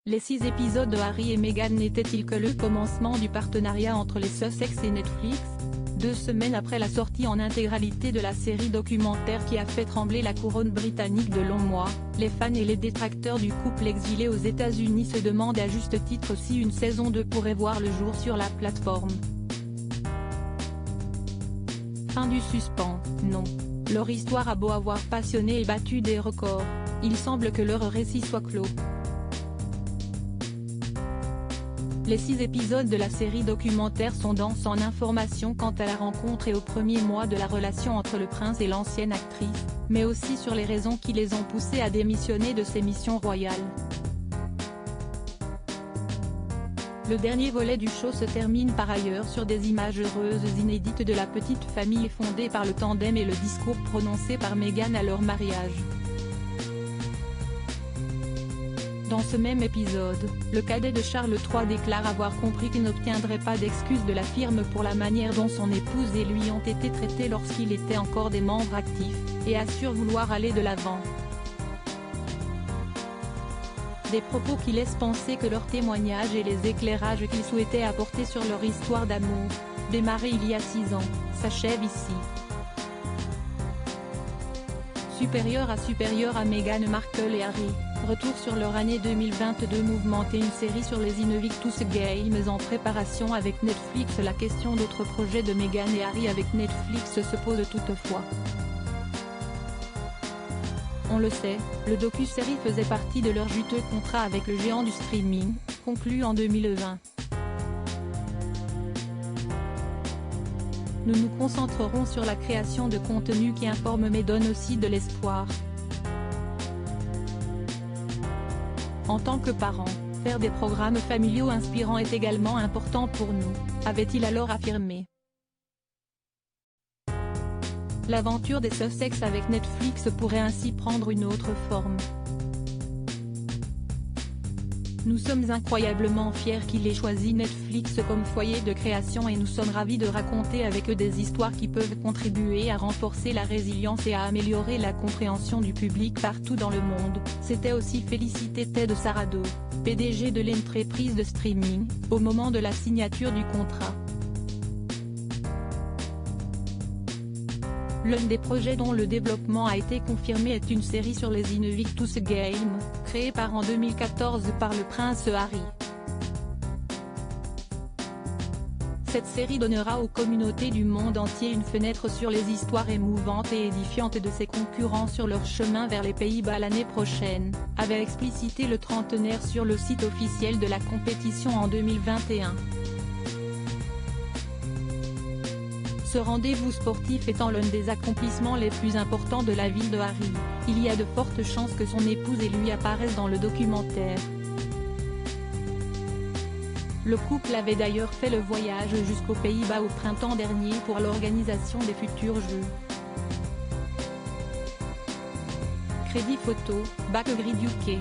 Les 6 épisodes de Harry et Meghan n'étaient-ils que le commencement du partenariat entre les Sussex et Netflix? 2 semaines après la sortie en intégralité de la série documentaire qui a fait trembler la couronne britannique de longs mois, les fans et les détracteurs du couple exilé aux États-Unis se demandent à juste titre si une saison 2 pourrait voir le jour sur la plateforme. Fin du suspens, non. Leur histoire a beau avoir passionné et battu des records, il semble que leur récit soit clos. Les 6 épisodes de la série documentaire sont denses en informations quant à la rencontre et aux premiers mois de la relation entre le prince et l'ancienne actrice, mais aussi sur les raisons qui les ont poussés à démissionner de ces missions royales. Le dernier volet du show se termine par ailleurs sur des images heureuses inédites de la petite famille fondée par le tandem et le discours prononcé par Meghan à leur mariage. Dans ce même épisode, le cadet de Charles III déclare avoir compris qu'il n'obtiendrait pas d'excuses de la firme pour la manière dont son épouse et lui ont été traités lorsqu'il était encore des membres actifs, et assure vouloir aller de l'avant. Des propos qui laissent penser que leur témoignage et les éclairages qu'ils souhaitaient apporter sur leur histoire d'amour, démarrée il y a 6 ans, s'achèvent ici. Supérieur à Meghan Markle et Harry, retour sur leur année 2022 mouvementée. Une série sur les Invictus Games en préparation avec Netflix. La question d'autres projets de Meghan et Harry avec Netflix se pose toutefois. On le sait, le docu-série faisait partie de leur juteux contrat avec le géant du streaming, conclu en 2020. Nous nous concentrerons sur la création de contenu qui informe mais donne aussi de l'espoir. En tant que parents, faire des programmes familiaux inspirants est également important pour nous, avait-il alors affirmé. L'aventure des Sussex avec Netflix pourrait ainsi prendre une autre forme. Nous sommes incroyablement fiers qu'il ait choisi Netflix comme foyer de création et nous sommes ravis de raconter avec eux des histoires qui peuvent contribuer à renforcer la résilience et à améliorer la compréhension du public partout dans le monde, s'était aussi félicité Ted Sarandos, PDG de l'entreprise de streaming, au moment de la signature du contrat. L'un des projets dont le développement a été confirmé est une série sur les Invictus Games, créée en 2014 par le prince Harry. Cette série donnera aux communautés du monde entier une fenêtre sur les histoires émouvantes et édifiantes de ses concurrents sur leur chemin vers les Pays-Bas l'année prochaine, avait explicité le trentenaire sur le site officiel de la compétition en 2021. Ce rendez-vous sportif étant l'un des accomplissements les plus importants de la vie de Harry, il y a de fortes chances que son épouse et lui apparaissent dans le documentaire. Le couple avait d'ailleurs fait le voyage jusqu'aux Pays-Bas au printemps dernier pour l'organisation des futurs Jeux. Crédit photo, Backgrid UK.